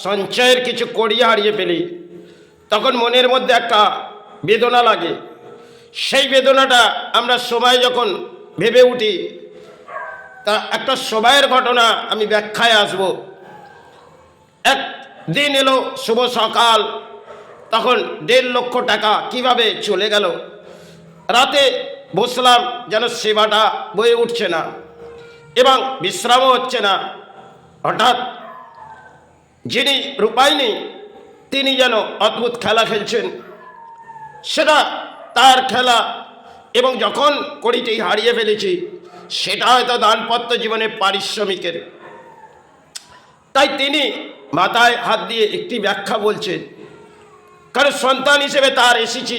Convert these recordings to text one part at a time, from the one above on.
সঞ্চয়ের কিছু কড়ি হারিয়ে ফেলি, তখন মনের মধ্যে একটা বেদনা লাগে। সেই বেদনাটা আমরা সময় যখন ভেবে উঠি, তা একটা সময়ের ঘটনা আমি ব্যাখ্যায় আসব। এক দিন এলো শুভ সকাল, তখন 1.5 লক্ষ টাকা কিভাবে চলে গেল। রাতে বসলাম, যেন সেবাটা বয়ে উঠছে না এবং বিশ্রামও হচ্ছে না। হঠাৎ যিনি রূপায়ণী, তিনি যেন অদ্ভুত খেলা খেলছেন। সেটা তার খেলা, এবং যখন কড়িটি হারিয়ে ফেলেছি, সেটা হয়তো দানপত্র জীবনে পারিশ্রমিকের। তাই তিনি মাথায় হাত দিয়ে একটি ব্যাখ্যা বলছেন, কারণ সন্তান হিসেবে তার এসেছি,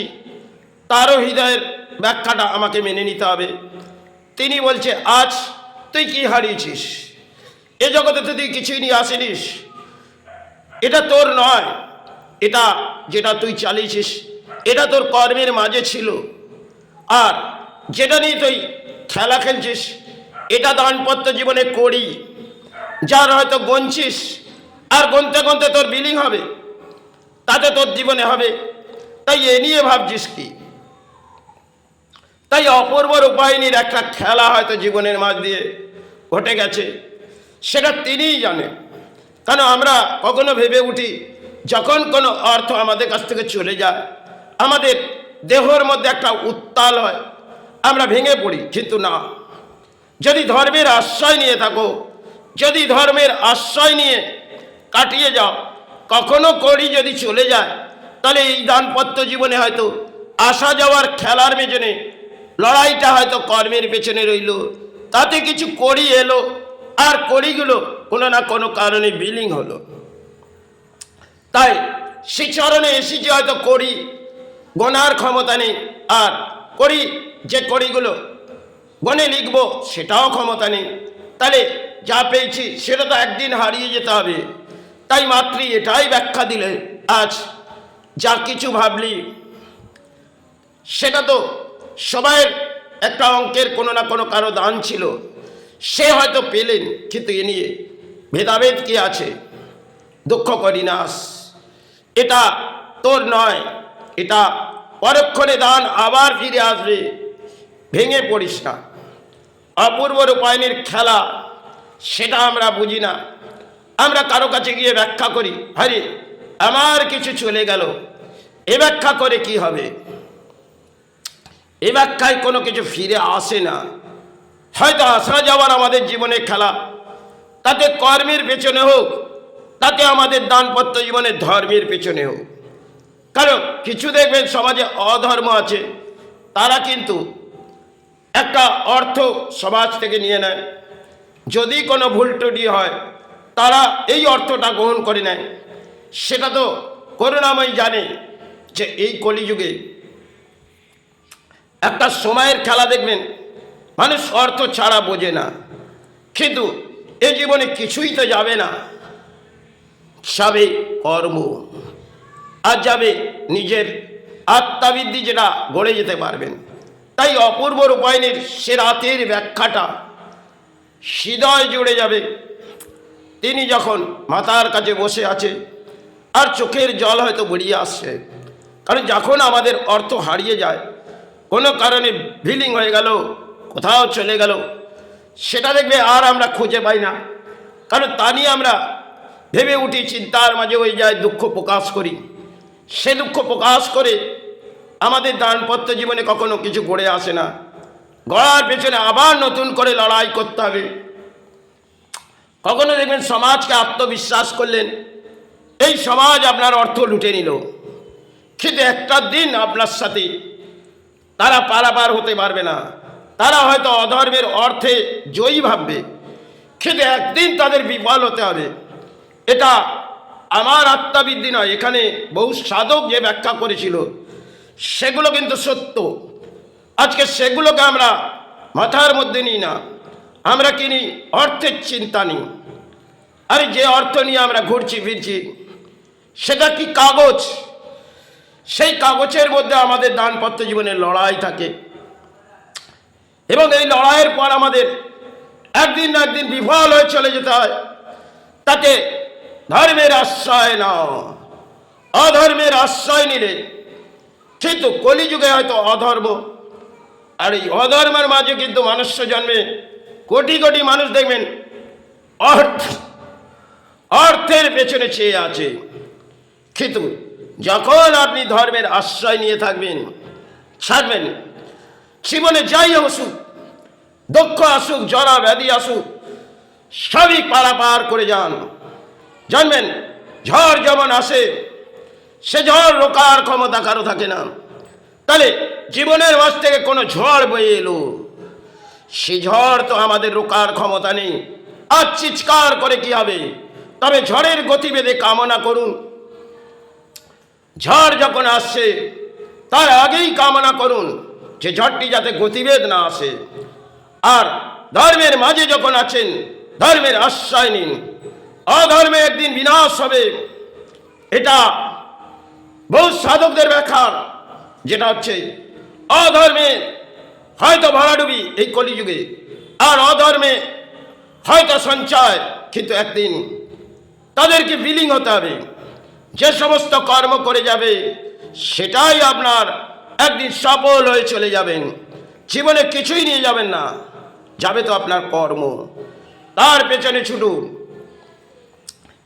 তারও হৃদয়ের ব্যাখ্যাটা আমাকে মেনে নিতে হবে। তিনি বলছে, আজ তুই কি হারিয়েছিস? এ জগতে তুই কিছুই নিয়ে আসিনিস, এটা তোর নয়। এটা যেটা তুই চালিয়েছিস, এটা তোর কর্মের মাঝে ছিল। আর যেটা নিয়ে তুই খেলা খেলছিস, এটা দানপত্র জীবনে করি, যার হয়তো গণছিস, আর গনতে গনতে তোর বিলিং হবে, তাতে তোর জীবনে হবে। তাই এ নিয়ে ভাবছিস কি? তাই অপূর্ব রূপায়ণীর একটা খেলা হয়তো জীবনের মাঝ দিয়ে ঘটে গেছে, সেটা তিনিই জানেন। কারণ আমরা কখনো ভেবে উঠি, যখন কোনো অর্থ আমাদের কাছ থেকে চলে যায়, আমাদের দেহের মধ্যে একটা উত্তাল হয়, আমরা ভেঙে পড়ি। কিন্তু না, যদি ধর্মের আশ্রয় নিয়ে থাকো, যদি ধর্মের আশ্রয় নিয়ে কাটিয়ে যাও, কখনো করি যদি চলে যায়, তাহলে এই দানপত্র জীবনে হয়তো আসা যাওয়ার খেলার পেছনে, লড়াইটা হয়তো কর্মের পেছনে রইল, তাতে কিছু করি এলো, আর করিগুলো কোনো না কোনো কারণে বিলিং হলো। তাই সে চরণে এসেছি, হয়তো করি গোনার ক্ষমতা নেই, আর করি যে করিগুলো গনে লিখবো সেটাও ক্ষমতা নেই। তাহলে যা পেয়েছি সেটা তো একদিন হারিয়ে যেতে হবে। তাই মাতৃ এটাই ব্যাখ্যা দিলে, আজ যা কিছু ভাবলি সেটা তো সবাইয়ের একটা অঙ্কের কোনো না কোনো কারো দান ছিল, সে হয়তো পেলেন, কিন্তু এ নিয়ে ভেদাভেদ কি আছে? দুঃখ করি নাস, এটা তোর নয়, এটা পরক্ষণে দান আবার ফিরে আসবে, ভেঙে পড়িস না। অপূর্ব রূপায়ণীর খেলা, সেটা আমরা বুঝি না। আমরা কারো কাছে গিয়ে ব্যাখ্যা করি, আরে আমার কিছু চলে গেল, এ ব্যাখ্যা করে কি হবে? এ ব্যাখ্যায় কোনো কিছু ফিরে আসে না। হয়তো আসা যাওয়ার আমাদের জীবনে খেলা, তাতে কর্মের পেছনে হোক, তাতে আমাদের দানপত্র জীবনে ধর্মের পেছনে হোক। কারণ কিছু দেখবেন সমাজে অধর্ম আছে, তারা কিন্তু একটা অর্থ সমাজ থেকে নিয়ে নেয়, যদি কোনো ভুল ত্রুটি হয় তারা এই অর্থটা গ্রহণ করে নেয়। সেটা তো করুণাময় জানে যে এই কলিযুগে একটা সময়ের খেলা দেখবেন, মানুষ অর্থ ছাড়া বোঝে না। কিন্তু এ জীবনে কিছুই তো যাবে না, যাবে কর্ম, আর যাবে নিজের আত্মাবৃদ্ধি, যেটা গড়ে যেতে পারবেন। তাই অপূর্ব রূপায়ণীর সে রাতের ব্যাখ্যাটা হৃদয় জুড়ে যাবে। তিনি যখন মাতার কাছে বসে আছে, আর চোখের জল হয়তো বেরিয়ে আসছে, কারণ যখন আমাদের অর্থ হারিয়ে যায়, কোনো কারণে ভিলিং হয়ে গেল, কোথাও চলে গেল, সেটা দেখবে আর আমরা খুঁজে পাই না। কারণ তা নিয়ে আমরা ভেবে উঠি, চিন্তার মাঝে হয়ে যায়, দুঃখ প্রকাশ করি। সে দুঃখ প্রকাশ করে আমাদের দানপত্র জীবনে কখনো কিছু গড়ে আসে না। গড়ার পেছনে আবার নতুন করে লড়াই করতে হবে। কখনো দেখবেন সমাজকে আত্মবিশ্বাস করলেন, এই সমাজ আপনার অর্থ লুটে নিল, কিন্তু একটা দিন আপনার সাথে তারা পারাপার হতে পারবে না। তারা হয়তো অধর্মের অর্থে জয়ী ভাববে, কিন্তু একদিন তাদের বিফল হতে হবে। এটা আমার আত্মাবৃদ্ধি নয়, এখানে বহু সাধক যে ব্যাখ্যা করেছিল সেগুলো কিন্তু সত্য। আজকে সেগুলোকে আমরা মাথার মধ্যে নিই না, আমরা কিনি অর্থের চিন্তা নিই। আরে যে অর্থ নিয়ে আমরা ঘুরছি ফিরছি, সেটা কি কাগজ? সেই কাগজের মধ্যে আমাদের দানপত্র জীবনের লড়াই থাকে, এবং এই লড়াইয়ের পর আমাদের একদিন না একদিন বিফল হয়ে চলে যেতে হয়। তাতে ধর্মের আশ্রয় নাও। অধর্মের আশ্রয় নিলে কিন্তু কলিযুগে হয়তো অধর্ম, আর এই অধর্মের মাঝে কিন্তু মনুষ্য জন্মে কোটি কোটি মানুষ দেখবেন অর্থের পেছনে চেয়ে আছে। কিন্তু যখন আপনি ধর্মের আশ্রয় নিয়ে থাকবেন, ছাড়বেন, জীবনে যাই আসুক, দুঃখ আসুক, জরা ব্যাধি আসুক, সবই পারাপার করে যান। জানবেন ঝড় যেমন আসে, সে ঝড় রোকার ক্ষমতা কারো থাকে না। তাহলে জীবনের মাঝ থেকে কোনো ঝড় বয়ে এলো, সে ঝড় তো আমাদের রোকার ক্ষমতা নেই। আর চিৎকার করে কি হবে? তবে ঝড়ের গতিবেদে কামনা করুন। ঝড় যখন আসছে তার আগেই কামনা করুন যে ঝড়টি যাতে গতিবেদ না আসে। আর ধর্মের মাঝে যখন আছেন, ধর্মের আশ্রয় নিন। অধর্মে একদিন বিনাশ হবে, এটা বহু সাধকদের ব্যাখ্যা। যেটা হচ্ছে অধর্মে হয়তো ভরাডুবি এই কলিযুগে, আর অধর্মে হয়তো সঞ্চয়, কিন্তু একদিন তাদেরকে বিলীন হতে হবে। যে সমস্ত কর্ম করে যাবে সেটাই আপনার একদিন সফল হয়ে চলে যাবেন। জীবনে কিছুই নিয়ে যাবেন না, যাবে তো আপনার কর্ম, তার পেছনে ছুটুন।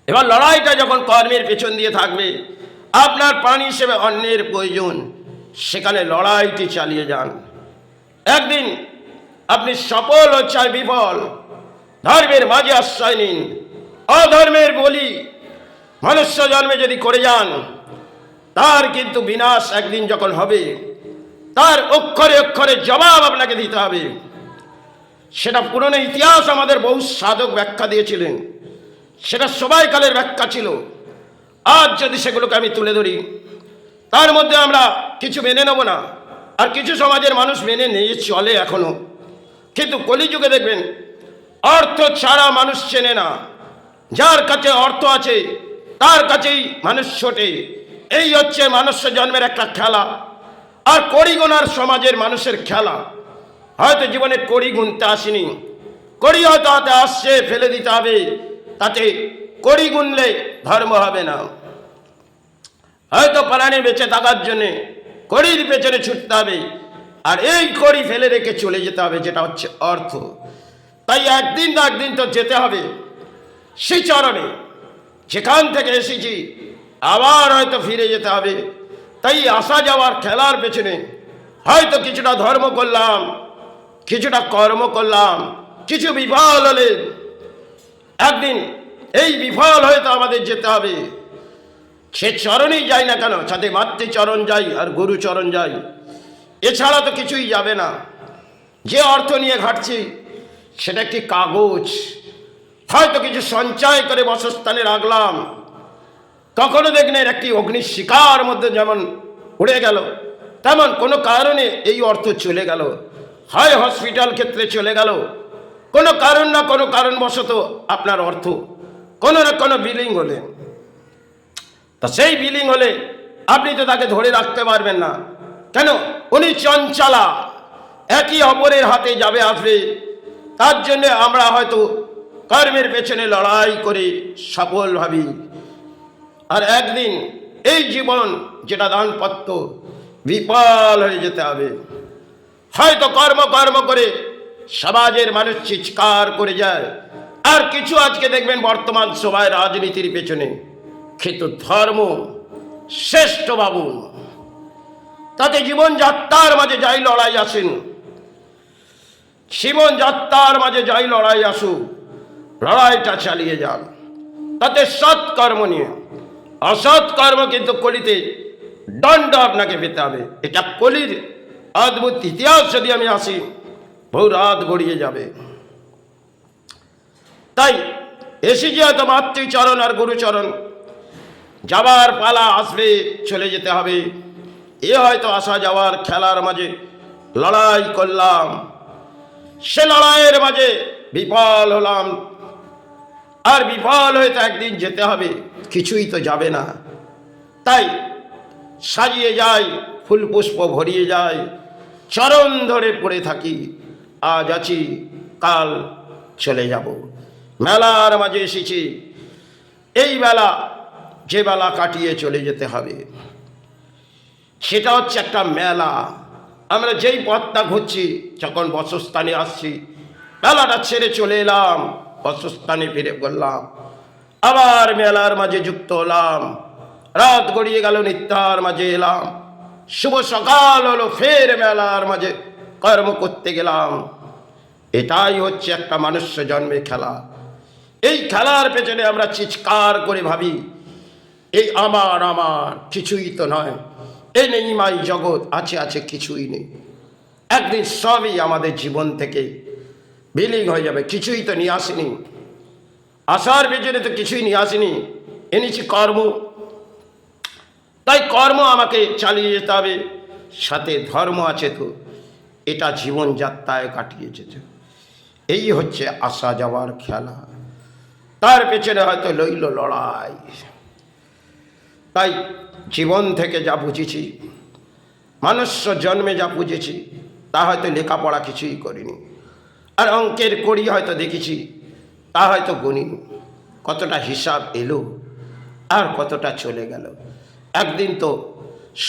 এবার লড়াইটা যখন কর্মের পেছন দিয়ে থাকবে, আপনার প্রাণ হিসেবে অন্যের প্রয়োজন, সেখানে লড়াইটি চালিয়ে যান। একদিন আপনি সফল হচ্ছে আর বিফল, ধর্মের মাঝে আশ্রয় নিন। অধর্মের বলি মনুষ্য জন্মে যদি করে যান, তার কিন্তু বিনাশ একদিন যখন হবে, তার অক্ষরে অক্ষরে জবাব আপনাকে দিতে হবে। সেটা পুরনো ইতিহাস আমাদের বহু সাধক ব্যাখ্যা দিয়েছিলেন, সেটা সবাইকালের ব্যাখ্যা ছিল। আজ যদি সেগুলোকে আমি তুলে ধরি, তার মধ্যে আমরা কিছু মেনে নেব না, আর কিছু সমাজের মানুষ মেনে নিয়ে চলে এখনো। কিন্তু কলিযুগে দেখবেন অর্থ ছাড়া মানুষ চেনে না। যার কাছে অর্থ আছে তার কাছেই মানুষ ছোটে। এই হচ্ছে মানুষ্য জন্মের একটা খেলা, আর কড়ি গোনার সমাজের মানুষের খেলা। হয়তো জীবনে কড়ি গুনতে আসেনি, কড়ি হয়তো হাতে আসছে, ফেলে দিতে হবে, তাতে কড়ি গুনলে ধর্ম হবে না। হয়তো প্রাণে বেঁচে থাকার জন্যে কড়ির পেছনে ছুটতে হবে, আর এই কড়ি ফেলে রেখে চলে যেতে হবে, যেটা হচ্ছে অর্থ। তাই একদিন না একদিন তো যেতে হবে সেই চরণে, যেখান থেকে এসেছি আবার হয়তো ফিরে যেতে হবে। তাই আসা যাওয়ার খেলার পেছনে হয়তো কিছুটা ধর্ম করলাম, কিছুটা কর্ম করলাম, কিছু বিফল হলে একদিন এই বিফল হয়তো আমাদের যেতে হবে। সে চরণেই যাই না কেন, সাথে মাতৃচরণ যাই আর গুরুচরণ যাই, এছাড়া তো কিছুই যাবে না। যে অর্থ নিয়ে ঘাটছি সেটা একটি কাগজ, হয়তো কিছু সঞ্চয় করে বাসস্থানে রাখলাম। কখনো দেখলেন একটি অগ্নিশিখার মধ্যে যেমন উড়ে গেল, তেমন কোনো কারণে এই অর্থ চলে গেল, হয় হসপিটাল ক্ষেত্রে চলে গেল, কোনো কারণ না কোনো কারণবশত আপনার অর্থ কোনো না কোনো বিলিং হলে, তা সেই বিলিং হলে আপনি তো তাকে ধরে রাখতে পারবেন না। কেন? উনি চঞ্চলা, একই অপরের হাতে যাবে আসবে। তার জন্যে আমরা হয়তো কর্মের পেছনে লড়াই করে সফল ভাবি, আর একদিন এই জীবন যেটা দানপত্র বিফল হয়ে যেতে হবে। হয়তো কর্ম কর্ম করে সমাজের মানুষ চিৎকার করে যায়, আর কিছু আজকে দেখবেন বর্তমান সবাই রাজনীতির পেছনে, কিন্তু ধর্ম শ্রেষ্ঠ ভাবুন। তাতে জীবনযাত্রার মাঝে যাই লড়াই আসেন, জীবনযাত্রার মাঝে যাই লড়াই আসুক, লড়াইটা চালিয়ে যান। তাতে সৎ কর্ম নিয়ে, অসৎ কর্ম কিন্তু কলিতে দণ্ড আপনাকে পেতে হবে। এটা কলির অদ্ভুত ইতিহাস। যদি আমি আসি, বহু রাত গড়িয়ে যাবে। তাই এসেছি হয়তো মাতৃচরণ আর গুরুচরণ, যাবার পালা আসবে, চলে যেতে হবে। এ হয়তো আসা যাওয়ার খেলার মাঝে লড়াই করলাম, সে লড়াইয়ের মাঝে বিফল হলাম, আর বিফল হয়ে তো একদিন যেতে হবে, কিছুই তো যাবে না। তাই সাজিয়ে যাই, ফুল পুষ্প ভরিয়ে যায়, চরণ ধরে পড়ে থাকি। আজ আছি, কাল চলে যাব। মেলার মাঝে এসেছি, এই বেলা যে বেলা কাটিয়ে চলে যেতে হবে, সেটা হচ্ছে একটা মেলা। আমরা যেই পথটা ঘুরছি, যখন বসস্থানে আসছি, মেলাটা ছেড়ে চলে এলাম, বসস্থানে ফিরে বললাম, আবার মেলার মাঝে যুক্ত হলাম, রাত গড়িয়ে গেল, নিত্যার মাঝে এলাম, শুভ সকাল হলো, ফের মেলার মাঝে কর্ম করতে গেলাম। এটাই হচ্ছে একটা মনুষ্য জন্মের খেলা। এই খেলার পেছনে আমরা চিৎকার করে ভাবি, এই আমার আমার কিছুই তো নয়, এই নেই মাই জগৎ, আছে আছে কিছুই নেই। একদিন সবই আমাদের জীবন থেকে বিলীন হয়ে যাবে, কিছুই তো নিয়ে আসেনি, আসার পেছনে তো কিছুই নিয়ে আসেনি, এনেছি কর্ম। তাই কর্ম আমাকে চালিয়ে যেতে হবে, সাথে ধর্ম আছে তো, এটা জীবনযাত্রায় কাটিয়ে যেতে। এই হচ্ছে আসা যাওয়ার খেলা, তার পেছনে হয়তো লইল লড়াই। তাই জীবন থেকে যা বুঝেছি, মনুষ্য জন্মে যা বুঝেছি, তা হয়তো লেখাপড়া কিছুই করিনি, আর অঙ্কের কড়ি হয়তো দেখেছি, তা হয়তো গণিনি। কতটা হিসাব এলো আর কতটা চলে গেল, একদিন তো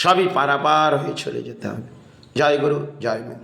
সবই পারাপার হয়ে চলে যেতে হবে। জয় গুরু, জয় মা।